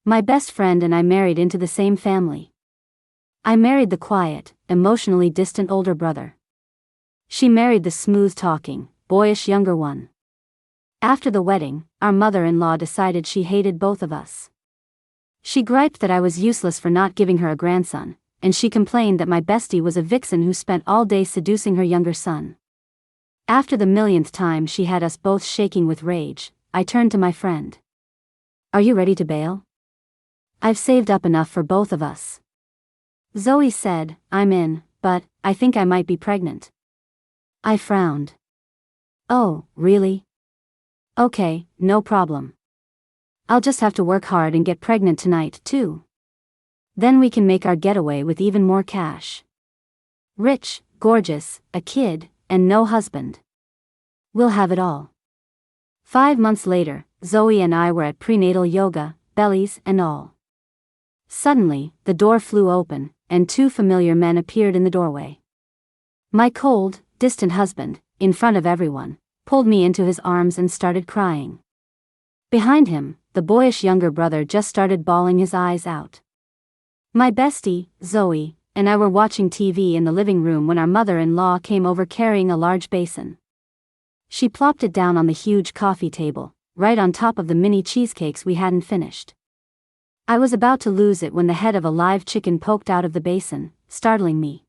My best friend and I married into the same family. I married the quiet, emotionally distant older brother. She married the smooth-talking, boyish younger one. After the wedding, our mother-in-law decided she hated both of us. She griped that I was useless for not giving her a grandson, and she complained that my bestie was a vixen who spent all day seducing her younger son. After the millionth time she had us both shaking with rage, I turned to my friend. Are you ready to bail? I've saved up enough for both of us. Zoe said, I'm in, but I think I might be pregnant. I frowned. Oh, really? Okay, no problem. I'll just have to work hard and get pregnant tonight, too. Then we can make our getaway with even more cash. Rich, gorgeous, a kid, and no husband. We'll have it all. 5 months later, Zoe and I were at prenatal yoga, bellies and all. Suddenly, the door flew open, and 2 familiar men appeared in the doorway. My cold, distant husband, in front of everyone, pulled me into his arms and started crying. Behind him, the boyish younger brother just started bawling his eyes out. My bestie, Zoe, and I were watching TV in the living room when our mother-in-law came over carrying a large basin. She plopped it down on the huge coffee table, right on top of the mini cheesecakes we hadn't finished. I was about to lose it when the head of a live chicken poked out of the basin, startling me.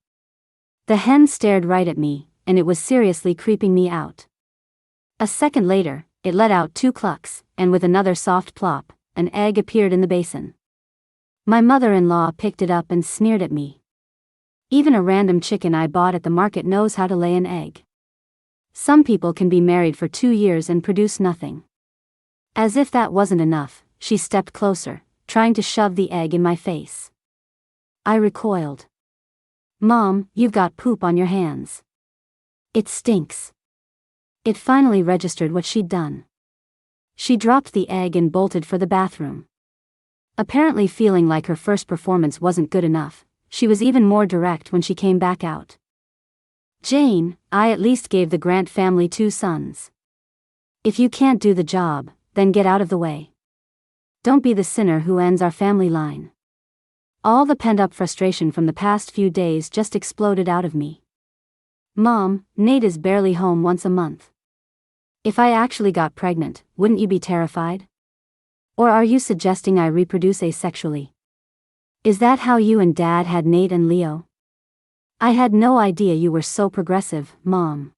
The hen stared right at me, and it was seriously creeping me out. A second later, it let out 2 clucks, and with another soft plop, an egg appeared in the basin. My mother-in-law picked it up and sneered at me. Even a random chicken I bought at the market knows how to lay an egg. Some people can be married for 2 years and produce nothing. As if that wasn't enough, she stepped closer, trying to shove the egg in my face. I recoiled. Mom, you've got poop on your hands. It stinks. It finally registered what she'd done. She dropped the egg and bolted for the bathroom. Apparently feeling like her first performance wasn't good enough, she was even more direct when she came back out. Jane, I at least gave the Grant family 2 sons. If you can't do the job, then get out of the way. Don't be the sinner who ends our family line. All the pent-up frustration from the past few days just exploded out of me. Mom, Nate is barely home once a month. If I actually got pregnant, wouldn't you be terrified? Or are you suggesting I reproduce asexually? Is that how you and Dad had Nate and Leo? I had no idea you were so progressive, Mom.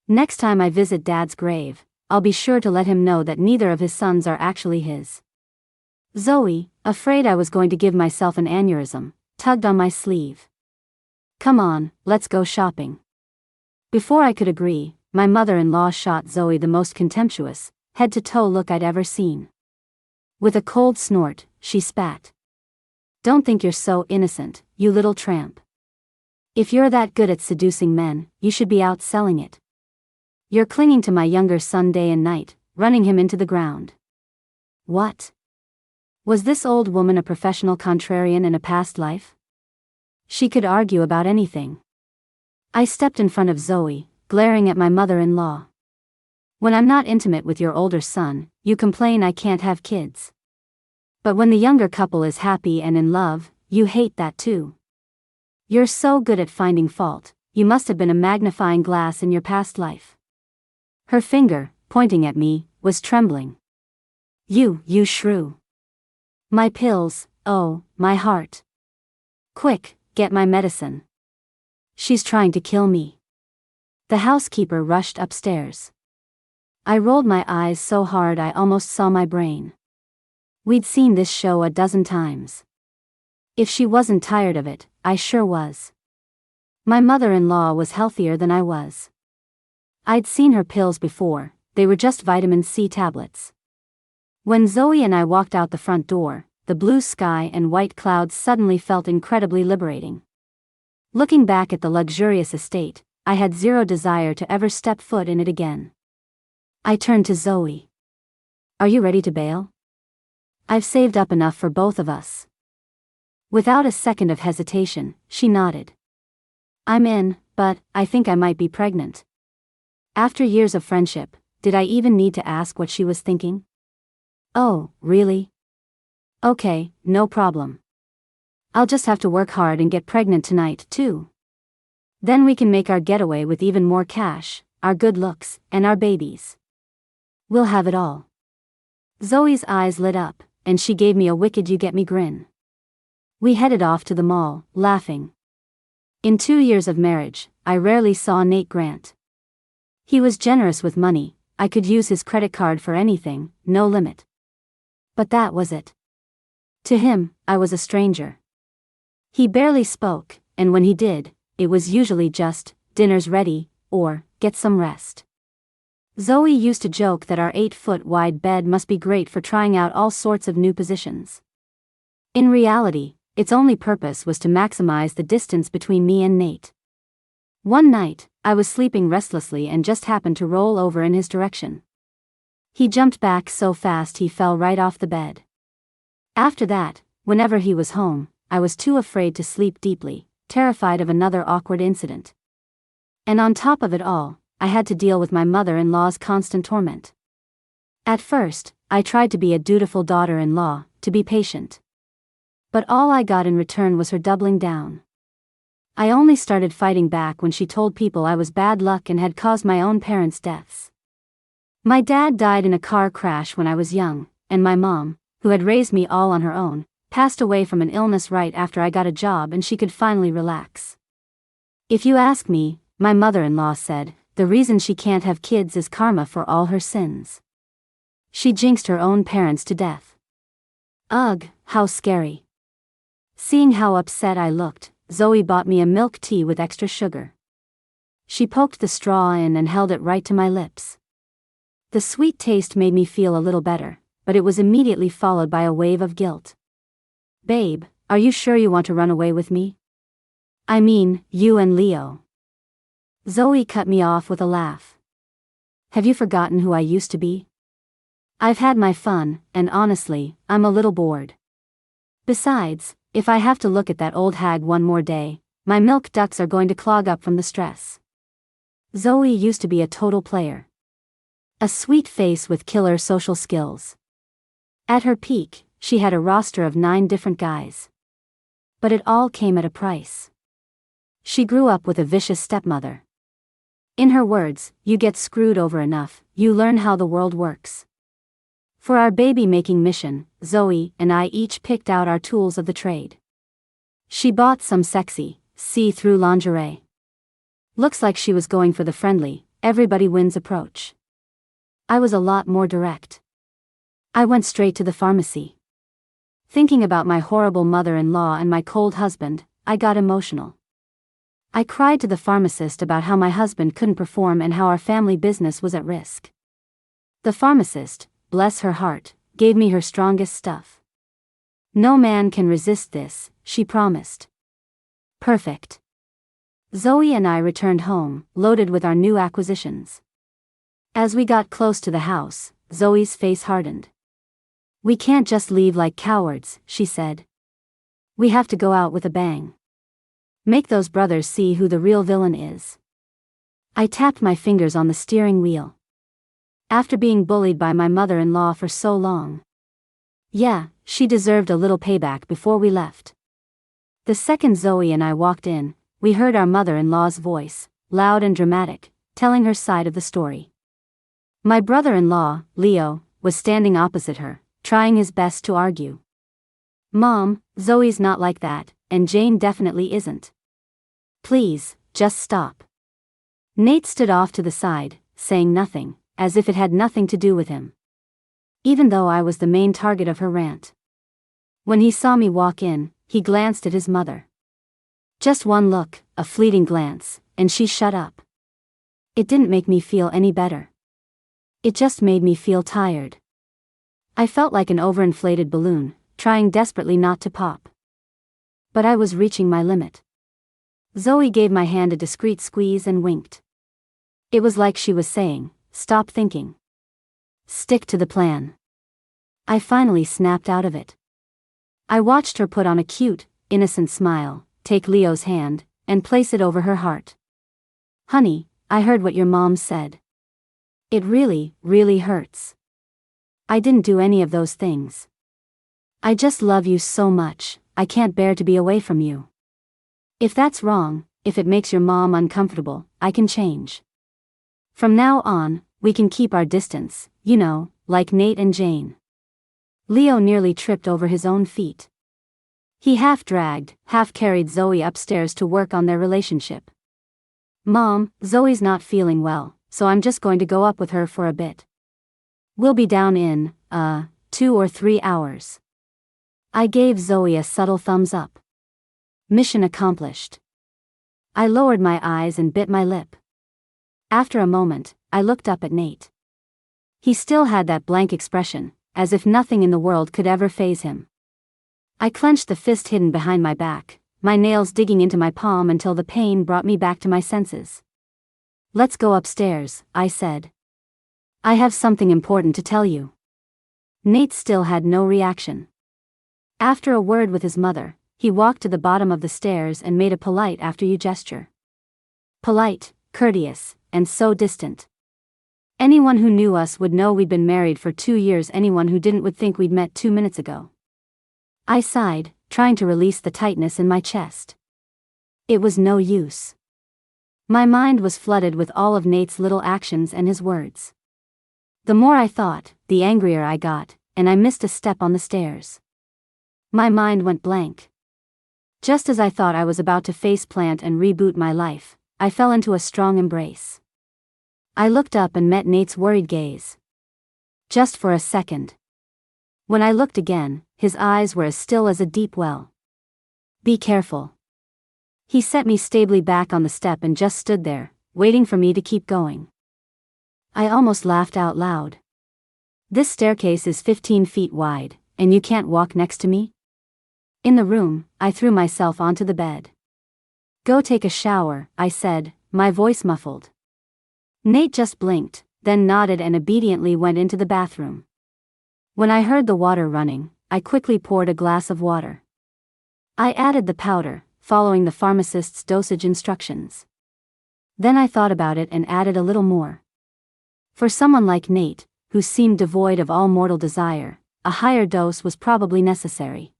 Next time I visit Dad's grave, I'll be sure to let him know that neither of his sons are actually his. Zoe, afraid I was going to give myself an aneurysm, tugged on my sleeve. Come on, let's go shopping. Before I could agree, my mother-in-law shot Zoe the most contemptuous, head-to-toe look I'd ever seen. With a cold snort, she spat. Don't think you're so innocent, you little tramp. If you're that good at seducing men, you should be out selling it. You're clinging to my younger son day and night, running him into the ground. What? Was this old woman a professional contrarian in a past life? She could argue about anything. I stepped in front of Zoe, glaring at my mother-in-law. When I'm not intimate with your older son, you complain I can't have kids. But when the younger couple is happy and in love, you hate that too. You're so good at finding fault, you must have been a magnifying glass in your past life. Her finger, pointing at me, was trembling. You shrew. My pills, oh, my heart. Quick, get my medicine. She's trying to kill me. The housekeeper rushed upstairs. I rolled my eyes so hard I almost saw my brain. We'd seen this show a dozen times. If she wasn't tired of it, I sure was. My mother-in-law was healthier than I was. I'd seen her pills before, they were just vitamin C tablets. When Zoe and I walked out the front door, the blue sky and white clouds suddenly felt incredibly liberating. Looking back at the luxurious estate, I had zero desire to ever step foot in it again. I turned to Zoe. Are you ready to bail? I've saved up enough for both of us. Without a second of hesitation, she nodded. I'm in, but I think I might be pregnant. After years of friendship, did I even need to ask what she was thinking? Oh, really? Okay, no problem. I'll just have to work hard and get pregnant tonight, too. Then we can make our getaway with even more cash, our good looks, and our babies. We'll have it all. Zoe's eyes lit up, and she gave me a wicked you get me grin. We headed off to the mall, laughing. In 2 years of marriage, I rarely saw Nate Grant. He was generous with money, I could use his credit card for anything, no limit. But that was it. To him, I was a stranger. He barely spoke, and when he did, it was usually just, dinner's ready, or, get some rest. Zoe used to joke that our 8-foot-wide bed must be great for trying out all sorts of new positions. In reality, its only purpose was to maximize the distance between me and Nate. One night, I was sleeping restlessly and just happened to roll over in his direction. He jumped back so fast he fell right off the bed. After that, whenever he was home, I was too afraid to sleep deeply, terrified of another awkward incident. And on top of it all, I had to deal with my mother-in-law's constant torment. At first, I tried to be a dutiful daughter-in-law, to be patient. But all I got in return was her doubling down. I only started fighting back when she told people I was bad luck and had caused my own parents' deaths. My dad died in a car crash when I was young, and my mom, who had raised me all on her own, passed away from an illness right after I got a job and she could finally relax. If you ask me, my mother-in-law said, the reason she can't have kids is karma for all her sins. She jinxed her own parents to death. Ugh, how scary. Seeing how upset I looked, Zoe bought me a milk tea with extra sugar. She poked the straw in and held it right to my lips. The sweet taste made me feel a little better, but it was immediately followed by a wave of guilt. Babe, are you sure you want to run away with me? I mean, you and Leo. Zoe cut me off with a laugh. Have you forgotten who I used to be? I've had my fun, and honestly, I'm a little bored. Besides, if I have to look at that old hag one more day, my milk ducts are going to clog up from the stress. Zoe used to be a total player. A sweet face with killer social skills. At her peak, she had a roster of 9 different guys. But it all came at a price. She grew up with a vicious stepmother. In her words, you get screwed over enough, you learn how the world works. For our baby-making mission, Zoe and I each picked out our tools of the trade. She bought some sexy, see-through lingerie. Looks like she was going for the friendly, everybody wins approach. I was a lot more direct. I went straight to the pharmacy. Thinking about my horrible mother-in-law and my cold husband, I got emotional. I cried to the pharmacist about how my husband couldn't perform and how our family business was at risk. The pharmacist, bless her heart, gave me her strongest stuff. No man can resist this, she promised. Perfect. Zoe and I returned home, loaded with our new acquisitions. As we got close to the house, Zoe's face hardened. We can't just leave like cowards, she said. We have to go out with a bang. Make those brothers see who the real villain is. I tapped my fingers on the steering wheel. After being bullied by my mother-in-law for so long. Yeah, she deserved a little payback before we left. The second Zoe and I walked in, we heard our mother-in-law's voice, loud and dramatic, telling her side of the story. My brother-in-law, Leo, was standing opposite her, trying his best to argue. Mom, Zoe's not like that, and Jane definitely isn't. Please, just stop. Nate stood off to the side, saying nothing, as if it had nothing to do with him. Even though I was the main target of her rant. When he saw me walk in, he glanced at his mother. Just one look, a fleeting glance, and she shut up. It didn't make me feel any better. It just made me feel tired. I felt like an overinflated balloon, trying desperately not to pop. But I was reaching my limit. Zoe gave my hand a discreet squeeze and winked. It was like she was saying, stop thinking. Stick to the plan. I finally snapped out of it. I watched her put on a cute, innocent smile, take Leo's hand, and place it over her heart. Honey, I heard what your mom said. It really, really hurts. I didn't do any of those things. I just love you so much, I can't bear to be away from you. If that's wrong, if it makes your mom uncomfortable, I can change. From now on, we can keep our distance, you know, like Nate and Jane. Leo nearly tripped over his own feet. He half dragged, half carried Zoe upstairs to work on their relationship. Mom, Zoe's not feeling well, so I'm just going to go up with her for a bit. We'll be down in, 2 or 3 hours. I gave Zoe a subtle thumbs up. Mission accomplished. I lowered my eyes and bit my lip. After a moment, I looked up at Nate. He still had that blank expression, as if nothing in the world could ever faze him. I clenched the fist hidden behind my back, my nails digging into my palm until the pain brought me back to my senses. Let's go upstairs, I said. I have something important to tell you. Nate still had no reaction. After a word with his mother, he walked to the bottom of the stairs and made a polite after-you gesture. Polite, courteous, and so distant. Anyone who knew us would know we'd been married for 2 years. Anyone who didn't would think we'd met 2 minutes ago. I sighed, trying to release the tightness in my chest. It was no use. My mind was flooded with all of Nate's little actions and his words. The more I thought, the angrier I got, and I missed a step on the stairs. My mind went blank. Just as I thought I was about to face-plant and reboot my life, I fell into a strong embrace. I looked up and met Nate's worried gaze. Just for a second. When I looked again, his eyes were as still as a deep well. Be careful. He set me stably back on the step and just stood there, waiting for me to keep going. I almost laughed out loud. This staircase is 15 feet wide, and you can't walk next to me? In the room, I threw myself onto the bed. Go take a shower, I said, my voice muffled. Nate just blinked, then nodded and obediently went into the bathroom. When I heard the water running, I quickly poured a glass of water. I added the powder, following the pharmacist's dosage instructions. Then I thought about it and added a little more. For someone like Nate, who seemed devoid of all mortal desire, a higher dose was probably necessary.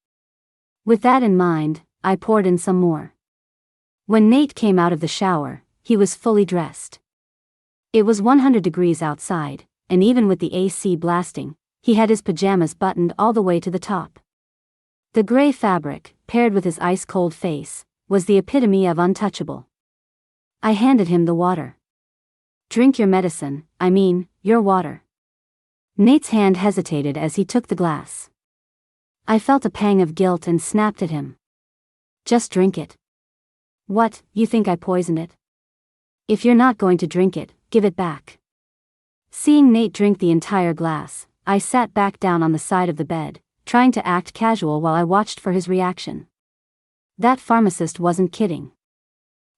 With that in mind, I poured in some more. When Nate came out of the shower, he was fully dressed. It was 100 degrees outside, and even with the AC blasting, he had his pajamas buttoned all the way to the top. The gray fabric, paired with his ice-cold face, was the epitome of untouchable. I handed him the water. Drink your medicine, your water. Nate's hand hesitated as he took the glass. I felt a pang of guilt and snapped at him. Just drink it. What, you think I poisoned it? If you're not going to drink it, give it back. Seeing Nate drink the entire glass, I sat back down on the side of the bed, trying to act casual while I watched for his reaction. That pharmacist wasn't kidding.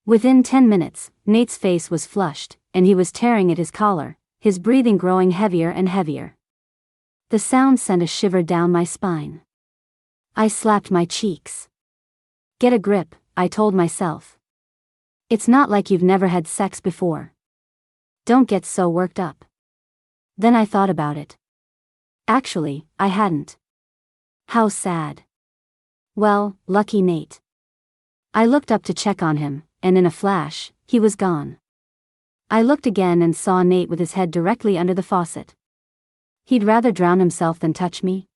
Within 10 minutes, Nate's face was flushed, and he was tearing at his collar, his breathing growing heavier and heavier. The sound sent a shiver down my spine. I slapped my cheeks. Get a grip, I told myself. It's not like you've never had sex before. Don't get so worked up. Then I thought about it. Actually, I hadn't. How sad. Well, lucky Nate. I looked up to check on him, and in a flash, he was gone. I looked again and saw Nate with his head directly under the faucet. He'd rather drown himself than touch me.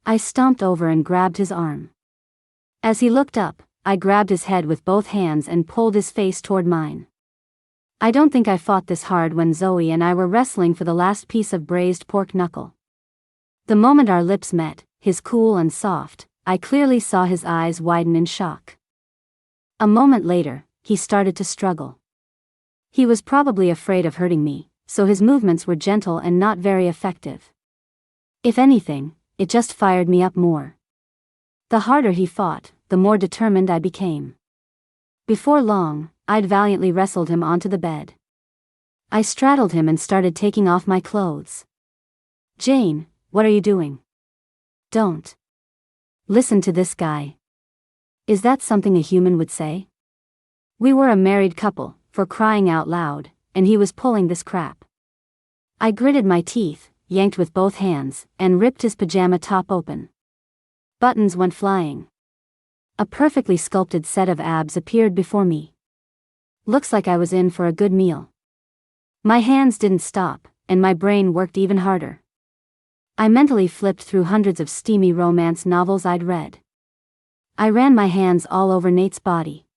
I stomped over and grabbed his arm. As he looked up, I grabbed his head with both hands and pulled his face toward mine. I don't think I fought this hard when Zoe and I were wrestling for the last piece of braised pork knuckle. The moment our lips met, his cool and soft, I clearly saw his eyes widen in shock. A moment later, he started to struggle. He was probably afraid of hurting me, so his movements were gentle and not very effective. If anything, it just fired me up more. The harder he fought, the more determined I became. Before long, I'd valiantly wrestled him onto the bed. I straddled him and started taking off my clothes. Jane, what are you doing? Don't. Listen to this guy. Is that something a human would say? We were a married couple, for crying out loud, and he was pulling this crap. I gritted my teeth, yanked with both hands, and ripped his pajama top open. Buttons went flying. A perfectly sculpted set of abs appeared before me. Looks like I was in for a good meal. My hands didn't stop, and my brain worked even harder. I mentally flipped through hundreds of steamy romance novels I'd read. I ran my hands all over Nate's body.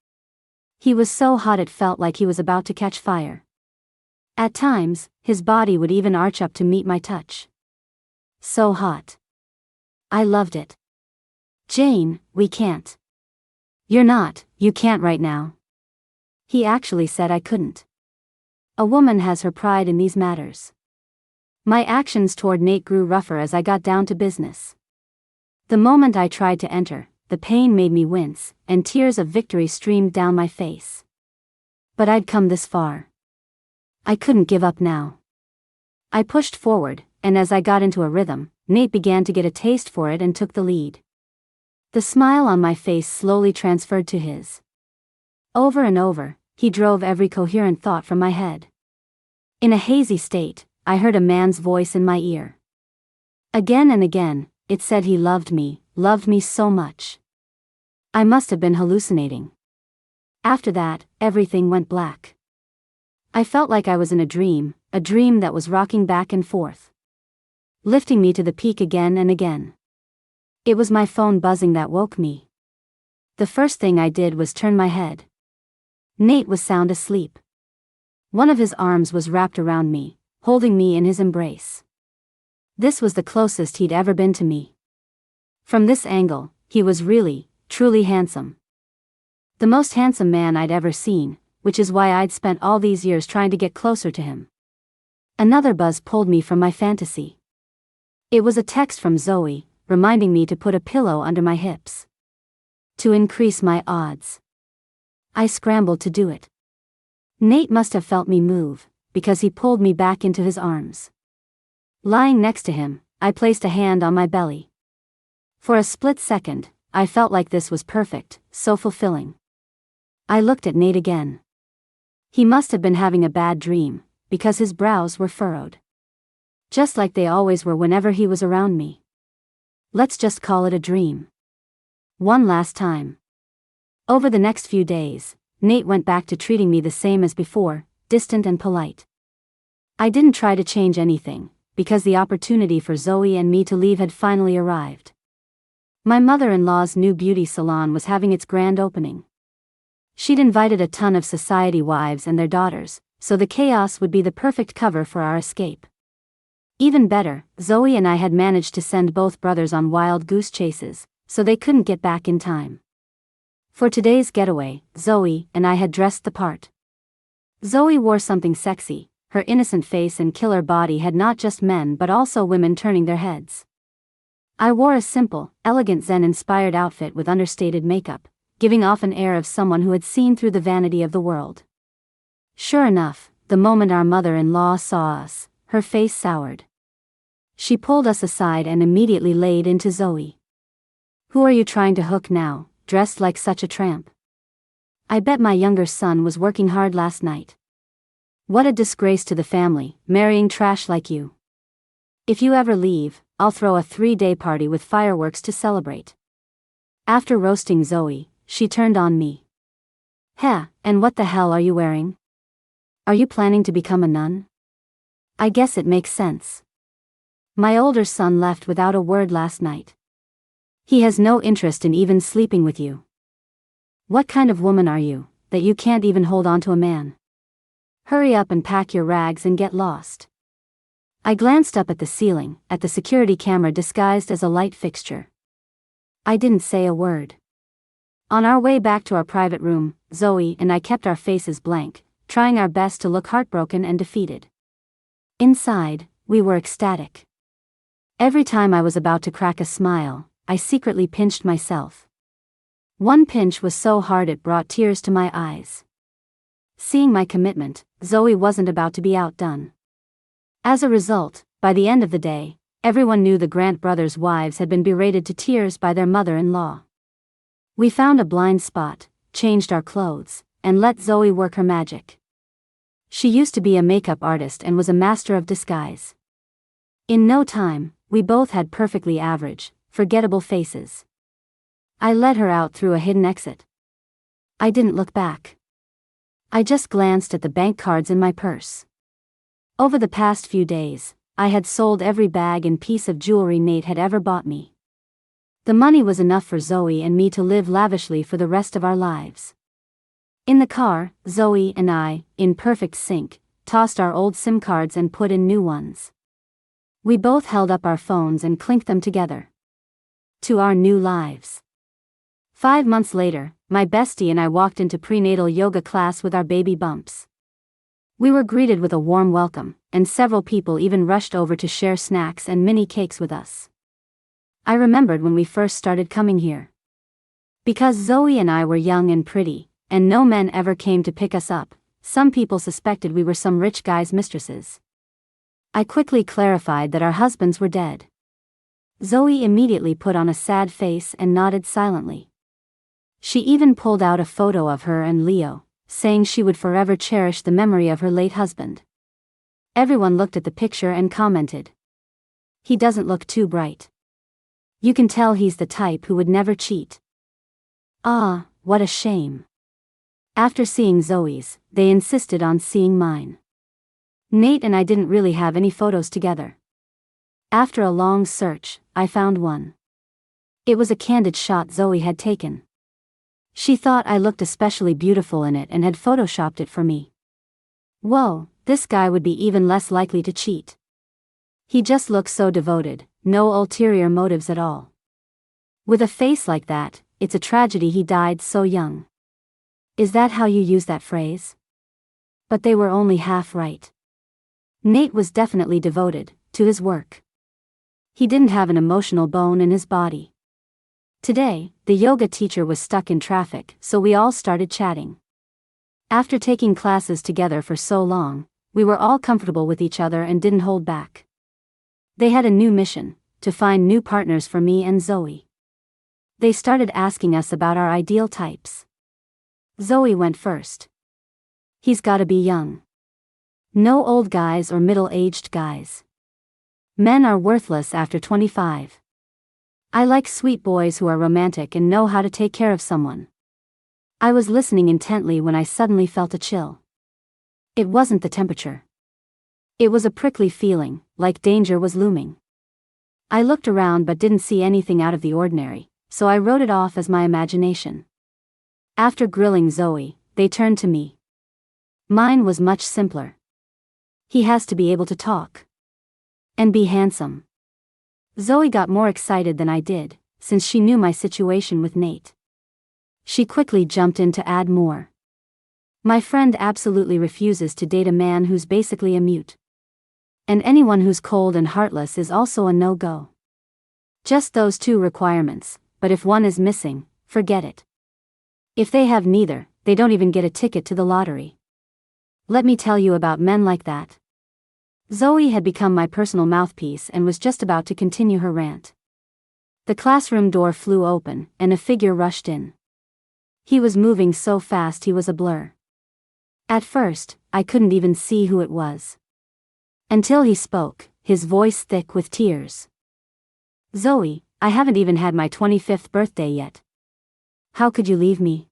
He was so hot it felt like he was about to catch fire. At times, his body would even arch up to meet my touch. So hot. I loved it. Jane, we can't. You can't right now. He actually said I couldn't. A woman has her pride in these matters. My actions toward Nate grew rougher as I got down to business. The moment I tried to enter, the pain made me wince, and tears of victory streamed down my face. But I'd come this far. I couldn't give up now. I pushed forward, and as I got into a rhythm, Nate began to get a taste for it and took the lead. The smile on my face slowly transferred to his. Over and over, he drove every coherent thought from my head. In a hazy state, I heard a man's voice in my ear. Again and again, it said he loved me so much. I must have been hallucinating. After that, everything went black. I felt like I was in a dream that was rocking back and forth, lifting me to the peak again and again. It was my phone buzzing that woke me. The first thing I did was turn my head. Nate was sound asleep. One of his arms was wrapped around me, holding me in his embrace. This was the closest he'd ever been to me. From this angle, he was really, truly handsome. The most handsome man I'd ever seen, which is why I'd spent all these years trying to get closer to him. Another buzz pulled me from my fantasy. It was a text from Zoe, reminding me to put a pillow under my hips. To increase my odds. I scrambled to do it. Nate must have felt me move, because he pulled me back into his arms. Lying next to him, I placed a hand on my belly. For a split second, I felt like this was perfect, so fulfilling. I looked at Nate again. He must have been having a bad dream, because his brows were furrowed. Just like they always were whenever he was around me. Let's just call it a dream. One last time. Over the next few days, Nate went back to treating me the same as before, distant and polite. I didn't try to change anything, because the opportunity for Zoe and me to leave had finally arrived. My mother-in-law's new beauty salon was having its grand opening. She'd invited a ton of society wives and their daughters, so the chaos would be the perfect cover for our escape. Even better, Zoe and I had managed to send both brothers on wild goose chases, so they couldn't get back in time. For today's getaway, Zoe and I had dressed the part. Zoe wore something sexy. Her innocent face and killer body had not just men but also women turning their heads. I wore a simple, elegant Zen-inspired outfit with understated makeup, giving off an air of someone who had seen through the vanity of the world. Sure enough, the moment our mother-in-law saw us, her face soured. She pulled us aside and immediately laid into Zoe. "Who are you trying to hook now, dressed like such a tramp? I bet my younger son was working hard last night. What a disgrace to the family, marrying trash like you. If you ever leave, I'll throw a 3-day party with fireworks to celebrate." After roasting Zoe, she turned on me. "Heh, and what the hell are you wearing? Are you planning to become a nun? I guess it makes sense. My older son left without a word last night. He has no interest in even sleeping with you. What kind of woman are you, that you can't even hold on to a man? Hurry up and pack your rags and get lost." I glanced up at the ceiling, at the security camera disguised as a light fixture. I didn't say a word. On our way back to our private room, Zoe and I kept our faces blank, trying our best to look heartbroken and defeated. Inside, we were ecstatic. Every time I was about to crack a smile, I secretly pinched myself. One pinch was so hard it brought tears to my eyes. Seeing my commitment, Zoe wasn't about to be outdone. As a result, by the end of the day, everyone knew the Grant brothers' wives had been berated to tears by their mother-in-law. We found a blind spot, changed our clothes, and let Zoe work her magic. She used to be a makeup artist and was a master of disguise. In no time, we both had perfectly average, forgettable faces. I led her out through a hidden exit. I didn't look back. I just glanced at the bank cards in my purse. Over the past few days, I had sold every bag and piece of jewelry Nate had ever bought me. The money was enough for Zoe and me to live lavishly for the rest of our lives. In the car, Zoe and I, in perfect sync, tossed our old SIM cards and put in new ones. We both held up our phones and clinked them together. To our new lives. 5 months later, my bestie and I walked into prenatal yoga class with our baby bumps. We were greeted with a warm welcome, and several people even rushed over to share snacks and mini cakes with us. I remembered when we first started coming here. Because Zoe and I were young and pretty, and no men ever came to pick us up, some people suspected we were some rich guy's mistresses. I quickly clarified that our husbands were dead. Zoe immediately put on a sad face and nodded silently. She even pulled out a photo of her and Leo, saying she would forever cherish the memory of her late husband. Everyone looked at the picture and commented. He doesn't look too bright. You can tell he's the type who would never cheat. Ah, what a shame. After seeing Zoe's, they insisted on seeing mine. Nate and I didn't really have any photos together. After a long search, I found one. It was a candid shot Zoe had taken. She thought I looked especially beautiful in it and had photoshopped it for me. Whoa, this guy would be even less likely to cheat. He just looks so devoted, no ulterior motives at all. With a face like that, it's a tragedy he died so young. Is that how you use that phrase? But they were only half right. Nate was definitely devoted to his work. He didn't have an emotional bone in his body. Today, the yoga teacher was stuck in traffic, so we all started chatting. After taking classes together for so long, we were all comfortable with each other and didn't hold back. They had a new mission, to find new partners for me and Zoe. They started asking us about our ideal types. Zoe went first. He's gotta be young. No old guys or middle-aged guys. Men are worthless after 25. I like sweet boys who are romantic and know how to take care of someone. I was listening intently when I suddenly felt a chill. It wasn't the temperature. It was a prickly feeling, like danger was looming. I looked around but didn't see anything out of the ordinary, so I wrote it off as my imagination. After grilling Zoe, they turned to me. Mine was much simpler. He has to be able to talk. And be handsome. Zoe got more excited than I did, since she knew my situation with Nate. She quickly jumped in to add more. My friend absolutely refuses to date a man who's basically a mute. And anyone who's cold and heartless is also a no-go. Just those two requirements, but if one is missing, forget it. If they have neither, they don't even get a ticket to the lottery. Let me tell you about men like that. Zoe had become my personal mouthpiece and was just about to continue her rant. The classroom door flew open, and a figure rushed in. He was moving so fast he was a blur. At first, I couldn't even see who it was. Until he spoke, his voice thick with tears. Zoe, I haven't even had my 25th birthday yet. How could you leave me?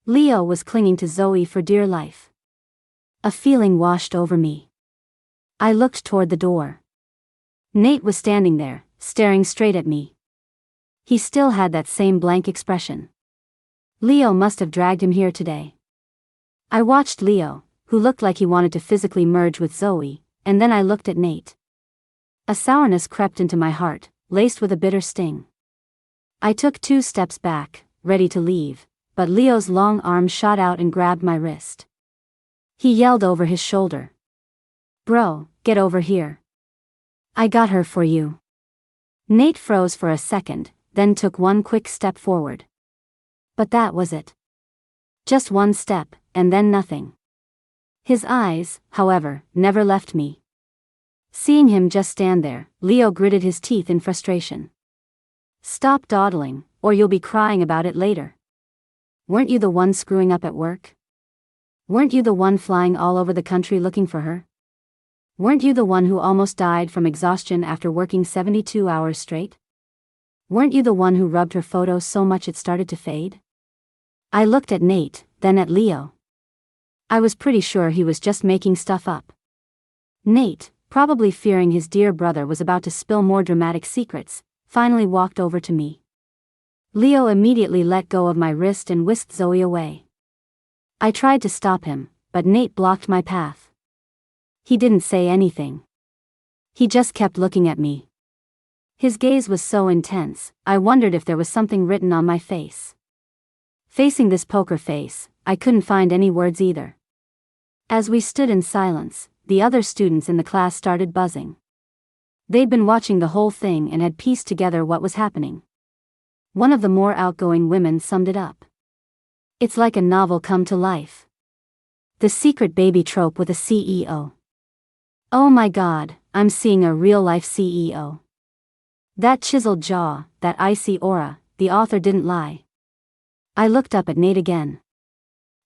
Leo was clinging to Zoe for dear life. A feeling washed over me. I looked toward the door. Nate was standing there, staring straight at me. He still had that same blank expression. Leo must have dragged him here today. I watched Leo, who looked like he wanted to physically merge with Zoe, and then I looked at Nate. A sourness crept into my heart, laced with a bitter sting. I took 2 steps back, ready to leave, but Leo's long arm shot out and grabbed my wrist. He yelled over his shoulder. Bro, get over here. I got her for you. Nate froze for a second, then took 1 quick step forward. But that was it. Just 1 step, and then nothing. His eyes, however, never left me. Seeing him just stand there, Leo gritted his teeth in frustration. Stop dawdling, or you'll be crying about it later. Weren't you the one screwing up at work? Weren't you the one flying all over the country looking for her? Weren't you the one who almost died from exhaustion after working 72 hours straight? Weren't you the one who rubbed her photo so much it started to fade? I looked at Nate, then at Leo. I was pretty sure he was just making stuff up. Nate, probably fearing his dear brother was about to spill more dramatic secrets, finally walked over to me. Leo immediately let go of my wrist and whisked Zoe away. I tried to stop him, but Nate blocked my path. He didn't say anything. He just kept looking at me. His gaze was so intense, I wondered if there was something written on my face. Facing this poker face, I couldn't find any words either. As we stood in silence, the other students in the class started buzzing. They'd been watching the whole thing and had pieced together what was happening. One of the more outgoing women summed it up. It's like a novel come to life. The secret baby trope with a CEO. Oh my God, I'm seeing a real-life CEO. That chiseled jaw, that icy aura, the author didn't lie. I looked up at Nate again.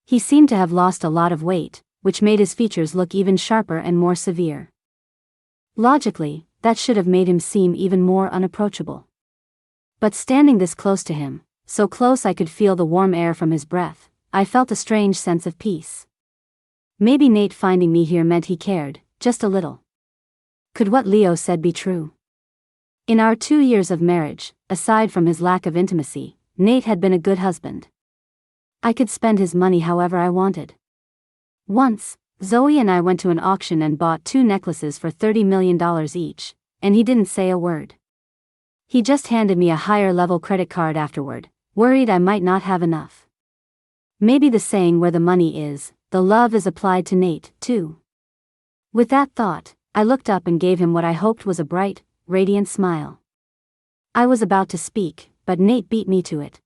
He seemed to have lost a lot of weight, which made his features look even sharper and more severe. Logically, that should have made him seem even more unapproachable. But standing this close to him, so close I could feel the warm air from his breath, I felt a strange sense of peace. Maybe Nate finding me here meant he cared, just a little. Could what Leo said be true? In our 2 years of marriage, aside from his lack of intimacy, Nate had been a good husband. I could spend his money however I wanted. Once, Zoe and I went to an auction and bought 2 necklaces for $30 million each, and he didn't say a word. He just handed me a higher-level credit card afterward, worried I might not have enough. Maybe the saying where the money is, the love is applied to Nate, too. With that thought, I looked up and gave him what I hoped was a bright, radiant smile. I was about to speak, but Nate beat me to it.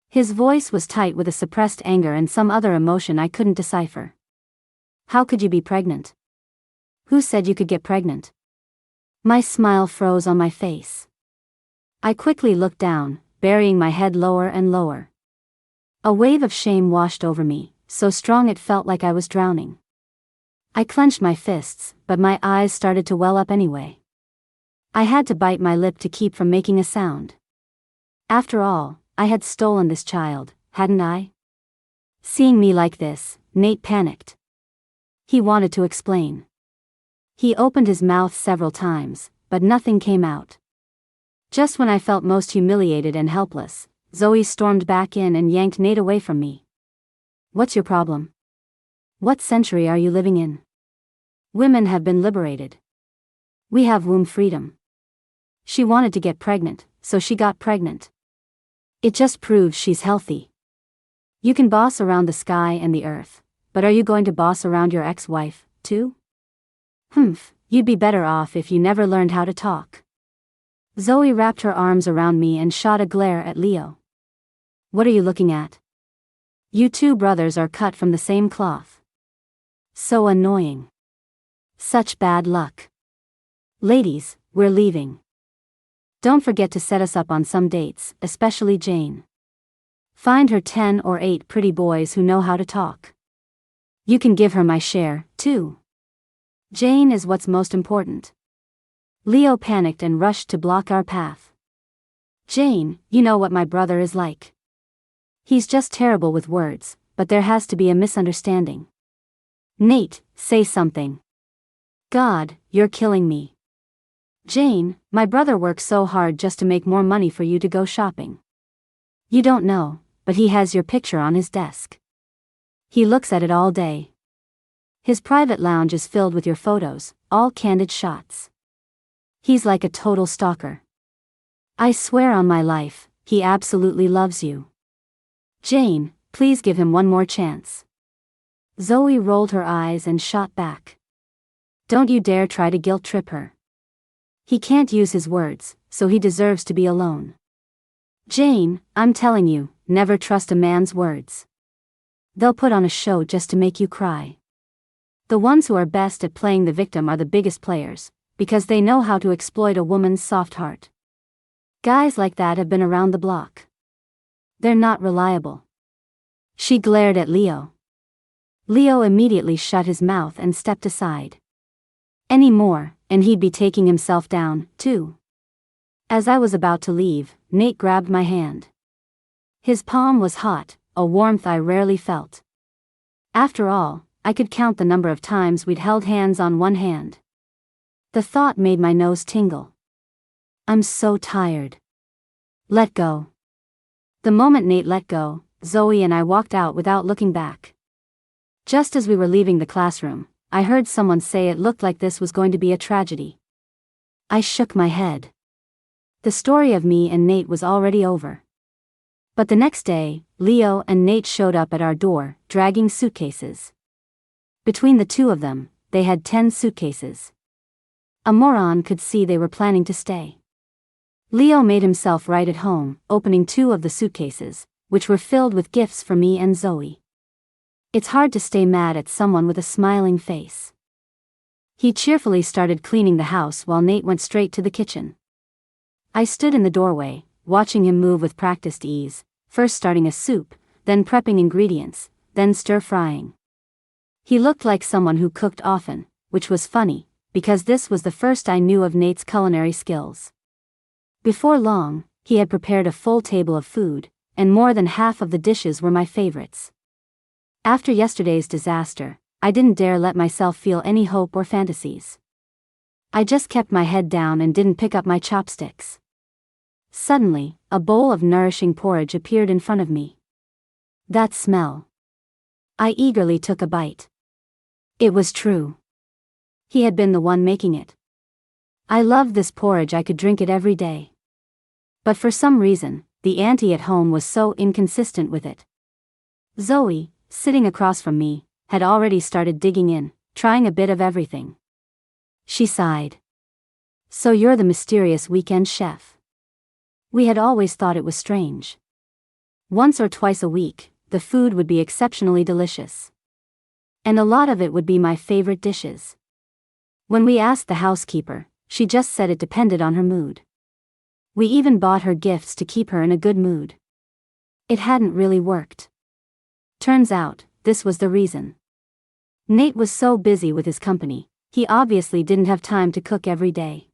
His voice was tight with a suppressed anger and some other emotion I couldn't decipher. How could you be pregnant? Who said you could get pregnant? My smile froze on my face. I quickly looked down, burying my head lower and lower. A wave of shame washed over me, so strong it felt like I was drowning. I clenched my fists, but my eyes started to well up anyway. I had to bite my lip to keep from making a sound. After all, I had stolen this child, hadn't I? Seeing me like this, Nate panicked. He wanted to explain. He opened his mouth several times, but nothing came out. Just when I felt most humiliated and helpless, Zoe stormed back in and yanked Nate away from me. What's your problem? What century are you living in? Women have been liberated. We have womb freedom. She wanted to get pregnant, so she got pregnant. It just proves she's healthy. You can boss around the sky and the earth, but are you going to boss around your ex-wife, too? You'd be better off if you never learned how to talk. Zoe wrapped her arms around me and shot a glare at Leo. What are you looking at? You 2 brothers are cut from the same cloth. So annoying. Such bad luck. Ladies, we're leaving. Don't forget to set us up on some dates, especially Jane. Find her 10 or 8 pretty boys who know how to talk. You can give her my share, too. Jane is what's most important. Leo panicked and rushed to block our path. Jane, you know what my brother is like. He's just terrible with words, but there has to be a misunderstanding. Nate, say something. God, you're killing me. Jane, my brother works so hard just to make more money for you to go shopping. You don't know, but he has your picture on his desk. He looks at it all day. His private lounge is filled with your photos, all candid shots. He's like a total stalker. I swear on my life, he absolutely loves you. Jane, please give him one more chance. Zoe rolled her eyes and shot back. Don't you dare try to guilt-trip her. He can't use his words, so he deserves to be alone. Jane, I'm telling you, never trust a man's words. They'll put on a show just to make you cry. The ones who are best at playing the victim are the biggest players, because they know how to exploit a woman's soft heart. Guys like that have been around the block. They're not reliable. She glared at Leo. Leo immediately shut his mouth and stepped aside. Any more, and he'd be taking himself down, too. As I was about to leave, Nate grabbed my hand. His palm was hot, a warmth I rarely felt. After all, I could count the number of times we'd held hands on one hand. The thought made my nose tingle. I'm so tired. Let go. The moment Nate let go, Zoe and I walked out without looking back. Just as we were leaving the classroom, I heard someone say it looked like this was going to be a tragedy. I shook my head. The story of me and Nate was already over. But the next day, Leo and Nate showed up at our door, dragging suitcases. Between the two of them, they had 10 suitcases. A moron could see they were planning to stay. Leo made himself right at home, opening 2 of the suitcases, which were filled with gifts for me and Zoe. It's hard to stay mad at someone with a smiling face. He cheerfully started cleaning the house while Nate went straight to the kitchen. I stood in the doorway, watching him move with practiced ease, first starting a soup, then prepping ingredients, then stir-frying. He looked like someone who cooked often, which was funny, because this was the first I knew of Nate's culinary skills. Before long, he had prepared a full table of food, and more than half of the dishes were my favorites. After yesterday's disaster, I didn't dare let myself feel any hope or fantasies. I just kept my head down and didn't pick up my chopsticks. Suddenly, a bowl of nourishing porridge appeared in front of me. That smell. I eagerly took a bite. It was true. He had been the one making it. I loved this porridge, I could drink it every day. But for some reason, the auntie at home was so inconsistent with it. Zoe, sitting across from me, had already started digging in, trying a bit of everything. She sighed. So you're the mysterious weekend chef. We had always thought it was strange. Once or twice a week, the food would be exceptionally delicious. And a lot of it would be my favorite dishes. When we asked the housekeeper, she just said it depended on her mood. We even bought her gifts to keep her in a good mood. It hadn't really worked. Turns out, this was the reason. Nate was so busy with his company, he obviously didn't have time to cook every day.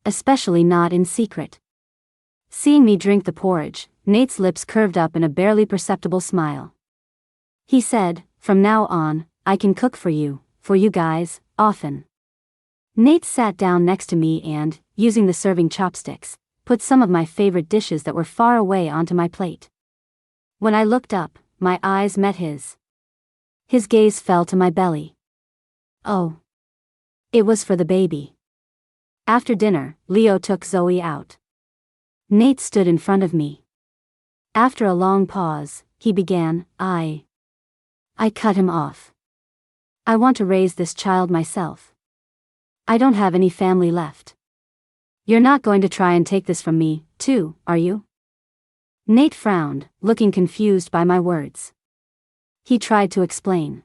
Especially not in secret. Seeing me drink the porridge, Nate's lips curved up in a barely perceptible smile. He said, "From now on, I can cook for you guys, often." Nate sat down next to me and, using the serving chopsticks, put some of my favorite dishes that were far away onto my plate. When I looked up, my eyes met his. His gaze fell to my belly. Oh. It was for the baby. After dinner, Leo took Zoe out. Nate stood in front of me. After a long pause, he began, I cut him off. I want to raise this child myself. I don't have any family left. You're not going to try and take this from me, too, are you? Nate frowned, looking confused by my words. He tried to explain.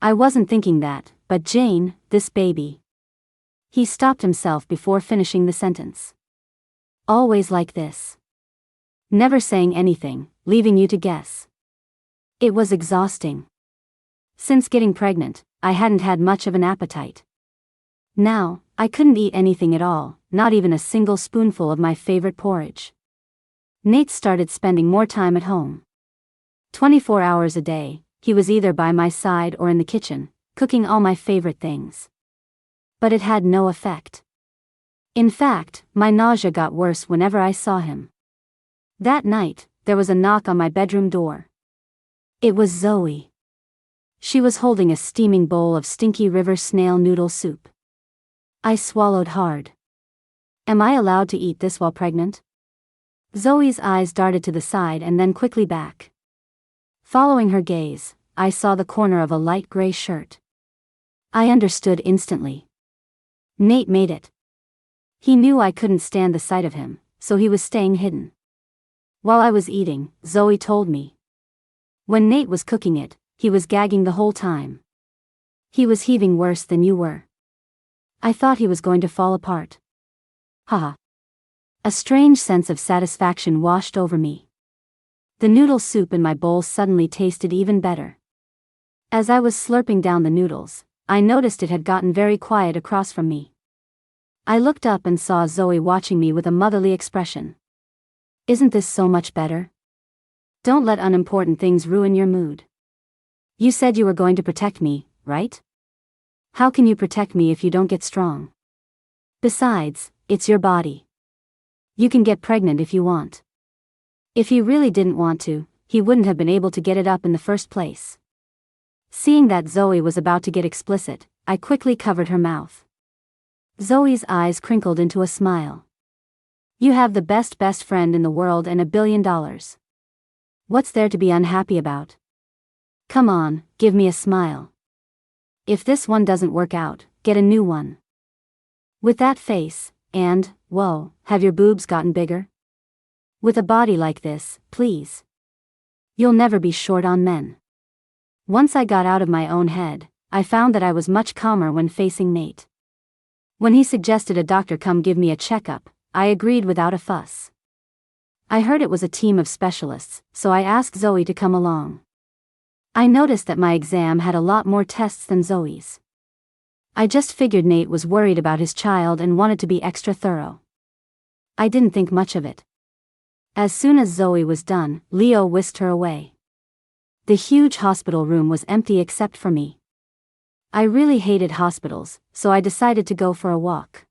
I wasn't thinking that, but Jane, this baby. He stopped himself before finishing the sentence. Always like this. Never saying anything, leaving you to guess. It was exhausting. Since getting pregnant, I hadn't had much of an appetite. Now, I couldn't eat anything at all, not even a single spoonful of my favorite porridge. Nate started spending more time at home. 24 hours a day, he was either by my side or in the kitchen, cooking all my favorite things. But it had no effect. In fact, my nausea got worse whenever I saw him. That night, there was a knock on my bedroom door. It was Zoe. She was holding a steaming bowl of stinky river snail noodle soup. I swallowed hard. Am I allowed to eat this while pregnant? Zoe's eyes darted to the side and then quickly back. Following her gaze, I saw the corner of a light gray shirt. I understood instantly. Nate made it. He knew I couldn't stand the sight of him, so he was staying hidden. While I was eating, Zoe told me. When Nate was cooking it, he was gagging the whole time. He was heaving worse than you were. I thought he was going to fall apart. Haha. A strange sense of satisfaction washed over me. The noodle soup in my bowl suddenly tasted even better. As I was slurping down the noodles, I noticed it had gotten very quiet across from me. I looked up and saw Zoe watching me with a motherly expression. Isn't this so much better? Don't let unimportant things ruin your mood. You said you were going to protect me, right? How can you protect me if you don't get strong? Besides, it's your body. You can get pregnant if you want. If he really didn't want to, he wouldn't have been able to get it up in the first place. Seeing that Zoe was about to get explicit, I quickly covered her mouth. Zoe's eyes crinkled into a smile. You have the best friend in the world and $1 billion. What's there to be unhappy about? Come on, give me a smile. If this one doesn't work out, get a new one. With that face, and, whoa, have your boobs gotten bigger? With a body like this, please. You'll never be short on men. Once I got out of my own head, I found that I was much calmer when facing Nate. When he suggested a doctor come give me a checkup, I agreed without a fuss. I heard it was a team of specialists, so I asked Zoe to come along. I noticed that my exam had a lot more tests than Zoe's. I just figured Nate was worried about his child and wanted to be extra thorough. I didn't think much of it. As soon as Zoe was done, Leo whisked her away. The huge hospital room was empty except for me. I really hated hospitals, so I decided to go for a walk.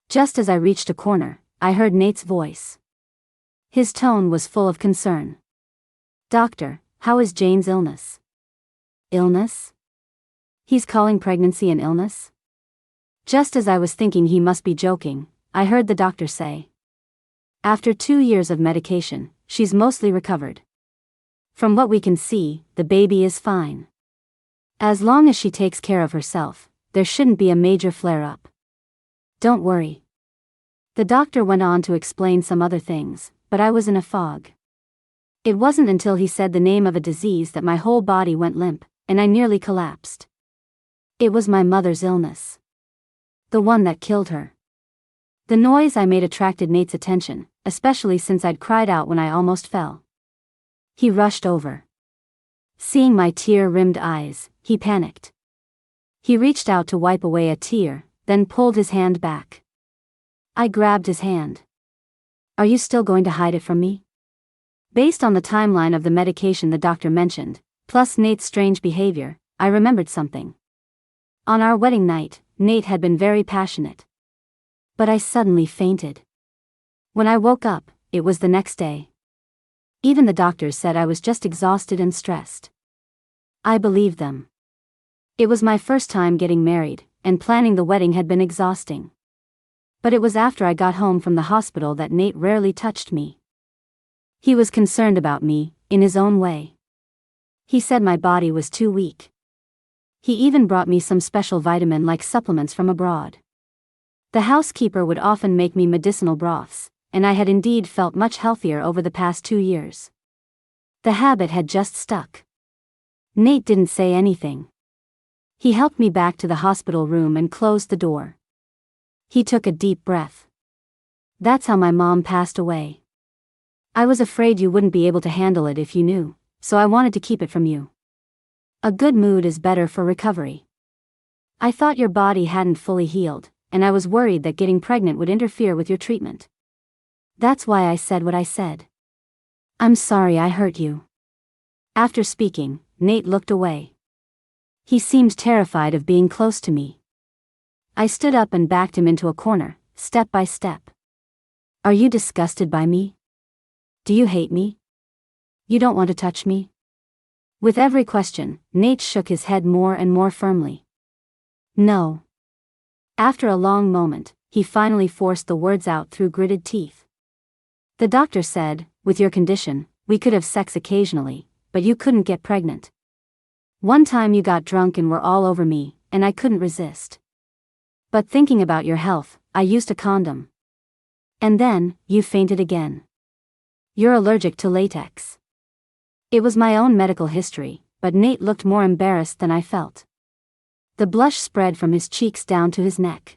Just as I reached a corner, I heard Nate's voice. His tone was full of concern. Doctor, how is Jane's illness? Illness? He's calling pregnancy an illness? Just as I was thinking he must be joking, I heard the doctor say. After 2 years of medication, she's mostly recovered. From what we can see, the baby is fine. As long as she takes care of herself, there shouldn't be a major flare-up. Don't worry. The doctor went on to explain some other things, but I was in a fog. It wasn't until he said the name of a disease that my whole body went limp, and I nearly collapsed. It was my mother's illness. The one that killed her. The noise I made attracted Nate's attention, especially since I'd cried out when I almost fell. He rushed over. Seeing my tear-rimmed eyes, he panicked. He reached out to wipe away a tear, then pulled his hand back. I grabbed his hand. Are you still going to hide it from me? Based on the timeline of the medication the doctor mentioned, plus Nate's strange behavior, I remembered something. On our wedding night, Nate had been very passionate. But I suddenly fainted. When I woke up, it was the next day. Even the doctors said I was just exhausted and stressed. I believed them. It was my first time getting married, and planning the wedding had been exhausting. But it was after I got home from the hospital that Nate rarely touched me. He was concerned about me, in his own way. He said my body was too weak. He even brought me some special vitamin-like supplements from abroad. The housekeeper would often make me medicinal broths, and I had indeed felt much healthier over the past 2 years. The habit had just stuck. Nate didn't say anything. He helped me back to the hospital room and closed the door. He took a deep breath. That's how my mom passed away. I was afraid you wouldn't be able to handle it if you knew, so I wanted to keep it from you. A good mood is better for recovery. I thought your body hadn't fully healed, and I was worried that getting pregnant would interfere with your treatment. That's why I said what I said. I'm sorry I hurt you. After speaking, Nate looked away. He seemed terrified of being close to me. I stood up and backed him into a corner, step by step. Are you disgusted by me? Do you hate me? You don't want to touch me? With every question, Nate shook his head more and more firmly. No. After a long moment, he finally forced the words out through gritted teeth. The doctor said, with your condition, we could have sex occasionally, but you couldn't get pregnant. One time you got drunk and were all over me, and I couldn't resist. But thinking about your health, I used a condom. And then, you fainted again. You're allergic to latex. It was my own medical history, but Nate looked more embarrassed than I felt. The blush spread from his cheeks down to his neck.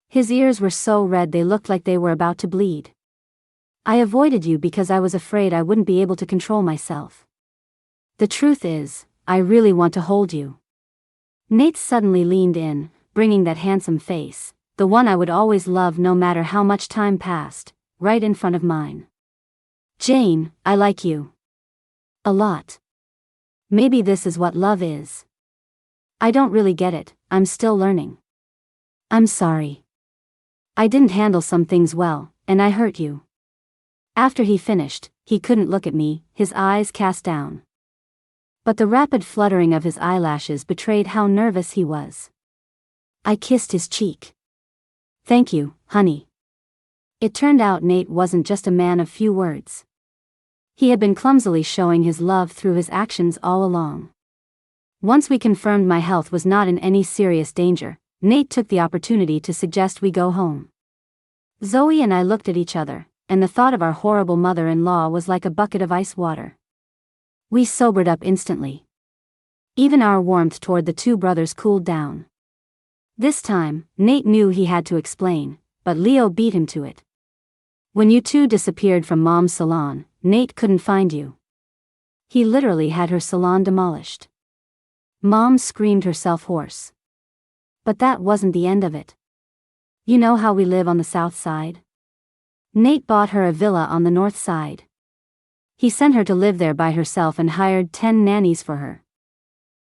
His ears were so red they looked like they were about to bleed. I avoided you because I was afraid I wouldn't be able to control myself. The truth is, I really want to hold you. Nate suddenly leaned in, bringing that handsome face, the one I would always love no matter how much time passed, right in front of mine. Jane, I like you. A lot. Maybe this is what love is. I don't really get it, I'm still learning. I'm sorry. I didn't handle some things well, and I hurt you. After he finished, he couldn't look at me, his eyes cast down. But the rapid fluttering of his eyelashes betrayed how nervous he was. I kissed his cheek. Thank you, honey. It turned out Nate wasn't just a man of few words. He had been clumsily showing his love through his actions all along. Once we confirmed my health was not in any serious danger, Nate took the opportunity to suggest we go home. Zoe and I looked at each other, and the thought of our horrible mother-in-law was like a bucket of ice water. We sobered up instantly. Even our warmth toward the two brothers cooled down. This time, Nate knew he had to explain, but Leo beat him to it. When you two disappeared from Mom's salon, Nate couldn't find you. He literally had her salon demolished. Mom screamed herself hoarse. But that wasn't the end of it. You know how we live on the south side? Nate bought her a villa on the north side. He sent her to live there by herself and hired 10 nannies for her.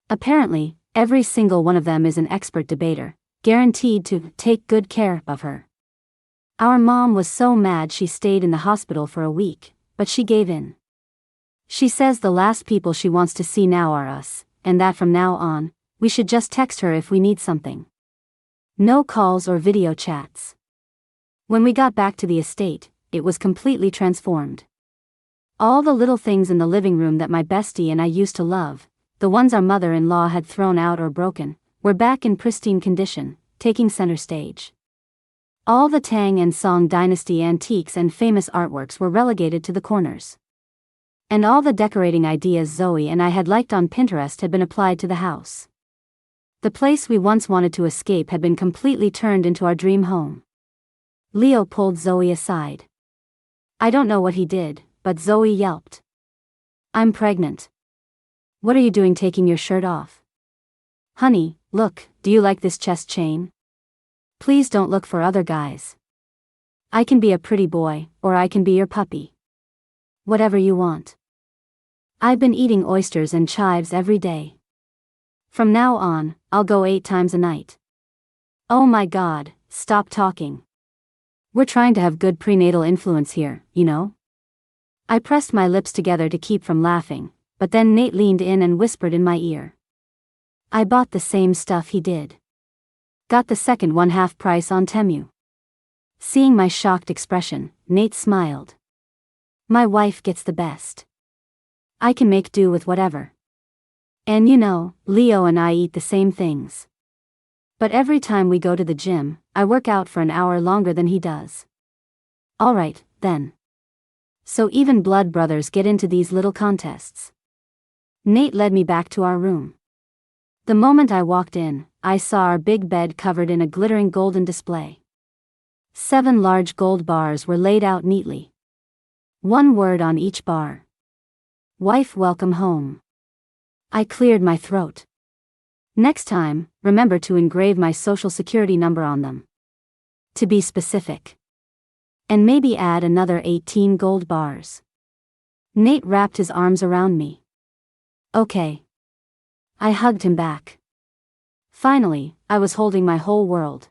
Apparently, every single one of them is an expert debater, guaranteed to take good care of her. Our mom was so mad she stayed in the hospital for a week, but she gave in. She says the last people she wants to see now are us, and that from now on, we should just text her if we need something. No calls or video chats. When we got back to the estate, it was completely transformed. All the little things in the living room that my bestie and I used to love, the ones our mother-in-law had thrown out or broken, were back in pristine condition, taking center stage. All the Tang and Song dynasty antiques and famous artworks were relegated to the corners. And all the decorating ideas Zoe and I had liked on Pinterest had been applied to the house. The place we once wanted to escape had been completely turned into our dream home. Leo pulled Zoe aside. I don't know what he did, but Zoe yelped. I'm pregnant. What are you doing taking your shirt off? Honey, look, do you like this chest chain? Please don't look for other guys. I can be a pretty boy, or I can be your puppy. Whatever you want. I've been eating oysters and chives every day. From now on, I'll go 8 times a night. Oh my God, stop talking. We're trying to have good prenatal influence here, you know? I pressed my lips together to keep from laughing, but then Nate leaned in and whispered in my ear. I bought the same stuff he did. Got the second one half price on Temu. Seeing my shocked expression, Nate smiled. My wife gets the best. I can make do with whatever. And you know, Leo and I eat the same things. But every time we go to the gym, I work out for an hour longer than he does. Alright, then. So even blood brothers get into these little contests. Nate led me back to our room. The moment I walked in, I saw our big bed covered in a glittering golden display. 7 large gold bars were laid out neatly. One word on each bar. Wife, welcome home. I cleared my throat. Next time, remember to engrave my social security number on them. To be specific. And maybe add another 18 gold bars. Nate wrapped his arms around me. Okay. I hugged him back. Finally, I was holding my whole world.